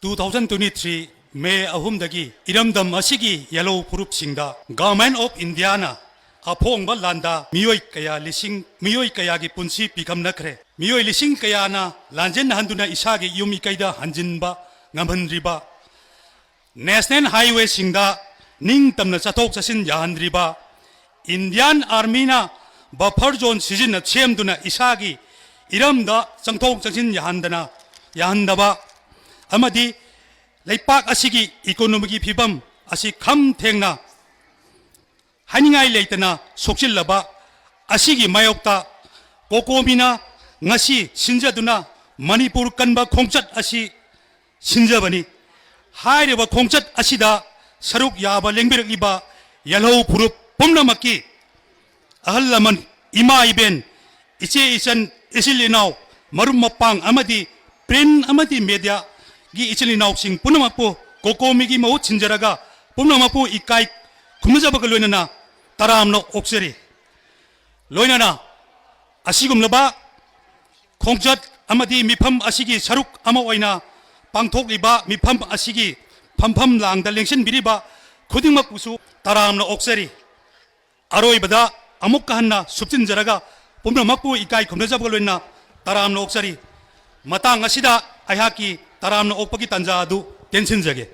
2023 May ahumdagi iramdam asigi yellow purup singda Government of Indiana apong balanda miyoi kaya gi punsi pikam nakre miyoi lising kaya na lanjen handuna isagi yumi kaida hanjinba ngamhandriba National Highway singda ning tamna chatok chasin yahandriba Indian Army na buffer zone season na chemduna isagi iramda changthok changsin yahandaba amadi leipak asigi economic phibam asi kham thengna haningai leitana sokchillaba asigi mayokta kokomina ngasi sinjaduna manipur kanba khongchat asi sinjabani haireba khongchat asida saruk yaba lengbirliba yellow purup pomlamaki ahallaman ima iben iche isan isilinau marum mapang amadi print amadi media gi ichili nausing punamapu kokomigi mau chinjaraga punamapu ikai kumjabaga loinana taramno okseri loinana asigumlaba khongjat amadi mifam asigi saruk ama oina pangthokliba mifam asigi phampham langda lengsin biriba khudingmak pusu taramno okseri aroibada amukka hanna subchinjaraga punamapu ikai kumjabaga loina taramno okseri matang asida ayhaki taramno okpagi tanja adu tensin jage